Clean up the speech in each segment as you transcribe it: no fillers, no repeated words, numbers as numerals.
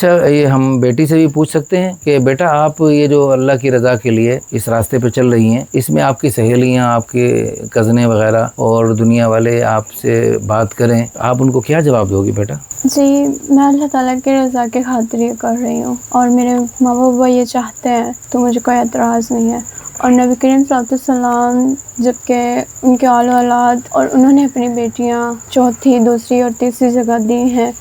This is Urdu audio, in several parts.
اچھا یہ ہم بیٹی سے بھی پوچھ سکتے ہیں کہ بیٹا آپ یہ جو اللہ کی رضا کے لیے اس راستے پہ چل رہی ہیں، اس میں آپ کی سہیلیاں، آپ کے کزنیں وغیرہ اور دنیا والے آپ سے بات کریں، آپ ان کو کیا جواب دو گی بیٹا؟ جی میں اللہ تعالیٰ کی رضا کی خاطر یہ کر رہی ہوں، اور میرے ماں بابا یہ چاہتے ہیں تو مجھے کوئی اعتراض نہیں ہے۔ اور نبی کریم صلی اللہ علیہ وسلم جبکہ ان کے آل اولاد اور انہوں نے اپنی بیٹیاں چوتھی، دوسری اور تیسری جگہ دی ہیں،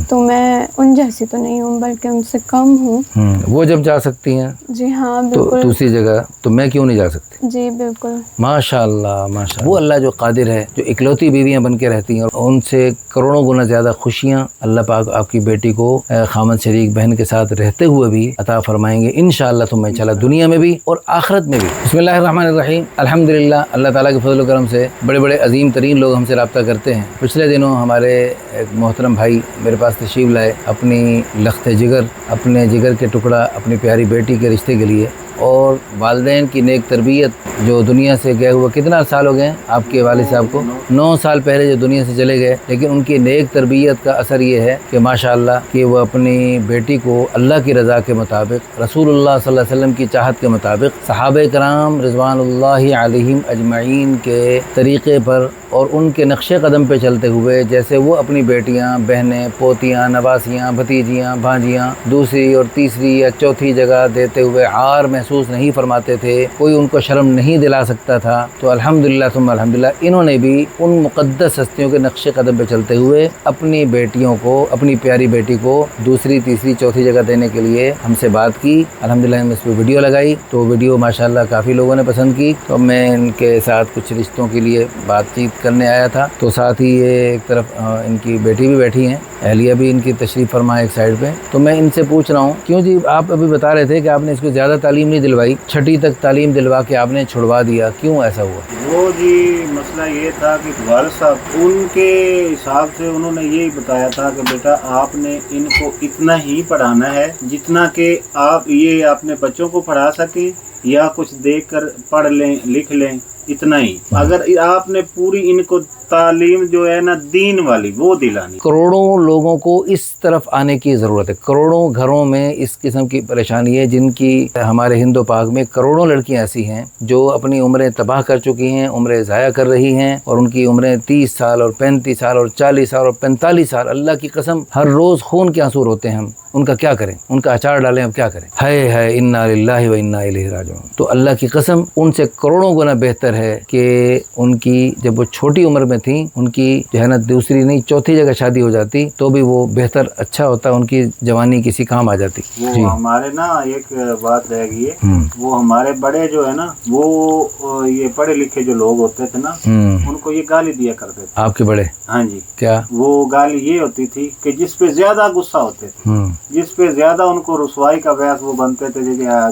تو میں ان جیسی تو نہیں ہوں بلکہ ان سے کم ہوں۔ وہ جب جا سکتی ہیں جی ہاں تو بالکل، دوسری جگہ تو میں کیوں نہیں جا سکتی؟ جی بالکل۔ ماشاء اللہ ماشاء اللہ، وہ اللہ جو قادر ہے، جو اکلوتی بیویاں بن کے رہتی ہیں اور ان سے کروڑوں گنا زیادہ خوشیاں اللہ پاک آپ کی بیٹی کو خامد شریک بہن کے ساتھ رہتے ہوئے بھی عطا فرمائیں گے انشاءاللہ، ثم انشاءاللہ، دنیا میں بھی اور آخرت میں بھی۔ بسم اللہ الرحمن الرحیم۔ الحمدللہ، اللہ تعالیٰ کے فضل و کرم سے بڑے بڑے عظیم ترین لوگ ہم سے رابطہ کرتے ہیں۔ پچھلے دنوں ہمارے ایک محترم بھائی میرے پاس تشریف لائے اپنی لخت جگر، اپنے جگر کے ٹکڑا، اپنی پیاری بیٹی کے رشتے کے لیے، اور والدین کی نیک تربیت جو دنیا سے گئے ہوئے کتنا سال ہو گئے ہیں آپ کے والد صاحب کو؟ 9 سال پہلے جو دنیا سے چلے گئے، لیکن ان کی نیک تربیت کا اثر یہ ہے کہ ماشاءاللہ کہ وہ اپنی بیٹی کو اللہ کی رضا کے مطابق، رسول اللہ صلی اللہ علیہ وسلم کی چاہت کے مطابق، صحابہ کرام رضوان اللہ علیہم اجمعین کے طریقے پر اور ان کے نقش قدم پہ چلتے ہوئے، جیسے وہ اپنی بیٹیاں، بہنیں، پوتیاں، نواسیاں، بھتیجیاں، بھانجیاں دوسری اور تیسری یا چوتھی جگہ دیتے ہوئے عار محسوس نہیں فرماتے تھے، کوئی ان کو شرم نہیں دلا سکتا تھا، تو الحمدللہ ثم الحمدللہ انہوں نے بھی ان مقدس ہستیوں کے نقش قدم پہ چلتے ہوئے اپنی بیٹیوں کو، اپنی پیاری بیٹی کو دوسری، تیسری، چوتھی جگہ دینے کے لیے ہم سے بات کی۔ الحمدللہ ہم نے اس پہ ویڈیو لگائی، تو ویڈیو ماشاءاللہ کافی لوگوں نے پسند کی، تو میں ان کے ساتھ کچھ رشتوں کے لیے بات چیت کرنے آیا تھا، تو ساتھ ہی یہ ایک طرف ان کی بیٹی بھی بیٹھی ہیں، اہلیہ بھی ان کی تشریف فرما ایک سائڈ پہ، تو میں ان سے پوچھ رہا ہوں کیوں جی آپ ابھی بتا رہے تھے کہ آپ نے اس کو زیادہ تعلیم نہیں دلوائی، 6ٹھی تک تعلیم دلوا کے آپ نے چھڑوا دیا، کیوں ایسا ہوا؟ وہ جی مسئلہ یہ تھا کہ والد صاحب ان کے حساب سے انہوں نے یہی بتایا تھا کہ بیٹا آپ نے ان کو اتنا ہی پڑھانا ہے جتنا کہ آپ یہ اپنے بچوں کو پڑھا سکیں یا کچھ دیکھ کر پڑھ لیں لکھ لیں، اتنا ہی۔ اگر آپ نے پوری ان کو تعلیم جو ہے نا دین والی وہ دلانی۔ کروڑوں لوگوں کو اس طرف آنے کی ضرورت ہے، کروڑوں گھروں میں اس قسم کی پریشانی ہے، جن کی ہمارے ہند و پاک میں کروڑوں لڑکیاں ایسی ہیں جو اپنی عمریں تباہ کر چکی ہیں، عمریں ضائع کر رہی ہیں، اور ان کی عمریں 30 سال اور 35 سال اور 40 سال اور 45 سال، اللہ کی قسم ہر روز خون کے آنسو روتے ہیں ہم، ان کا کیا کریں، ان کا اچار ڈالیں، اب کیا کریں، ہے انا للہ و انا الیہ راجعون۔ تو اللہ کی قسم ان سے کروڑوں گنا بہتر ہے کہ ان کی جب وہ چھوٹی عمر میں تھیں، ان کی جو ہے نا دوسری نہیں چوتھی جگہ شادی ہو جاتی تو بھی وہ بہتر اچھا ہوتا، ان کی جوانی کسی کام آ جاتی۔ وہ ہمارے نا ایک بات رہ گئی ہے، وہ ہمارے بڑے جو ہے نا وہ یہ پڑھے لکھے جو لوگ ہوتے تھے نا ان کو یہ گالی دیا کرتے تھے۔ آپ کے بڑے؟ ہاں جی۔ کیا وہ گالی یہ ہوتی تھی کہ جس پہ زیادہ غصہ ہوتے تھے، جس پہ زیادہ ان کو رسوائی کا باعث وہ بنتے تھے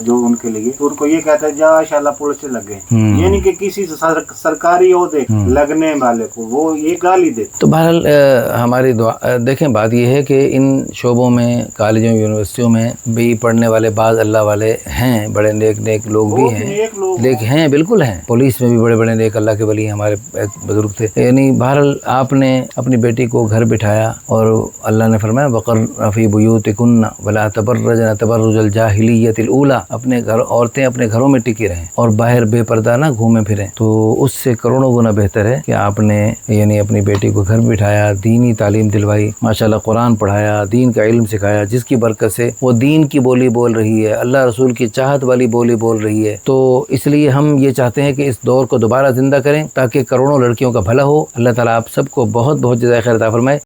جو ان کے لیے، تو ان کو یہ کہتے جا انشاءاللہ پولیس سے لگ گئے، یعنی کہ کسی سرکاری عہدے لگنے والے کو وہ یہ گالی دیتے۔ تو بہرحال ہماری دعا، دیکھیں بات یہ ہے کہ ان شعبوں میں، کالجوں، یونیورسٹیوں میں بھی پڑھنے والے بعض اللہ والے ہیں، بڑے نیک نیک لوگ بھی ہیں، لیکن ہیں بالکل ہیں، پولیس میں بھی بڑے بڑے نیک اللہ کے ولی ہیں، ہمارے ایک بزرگ تھے، یعنی بہرحال آپ نے اپنی بیٹی کو گھر بٹھایا اور اللہ نے فرمایا وَقَرْنَ فِي بُيُوتِكُنَّ وَلَا تَبَرَّجْنَ تَبَرُّجَ الْجَاهِلِيَّةِ الْأُولَىٰ، اپنے گھر، عورتیں اپنے گھروں میں ٹکی رہیں اور باہر بے پردہ نہ گھومیں پھریں، تو اس سے کروڑوں گنا بہتر ہے کہ آپ نے یعنی اپنی بیٹی کو گھر بٹھایا، دینی تعلیم دلوائی، ماشاءاللہ قرآن پڑھایا، دین کا علم سکھایا، جس کی برکت سے وہ دین کی بولی بول رہی ہے، اللہ رسول کی چاہت والی بولی بول رہی ہے۔ تو اس لیے ہم یہ چاہتے ہیں کہ اس دور کو دوبارہ زندہ کریں تاکہ کروڑوں لڑکیوں کا بھلا ہو۔ اللہ تعالیٰ آپ سب کو بہت بہت جزائے خیر عطا فرمائے۔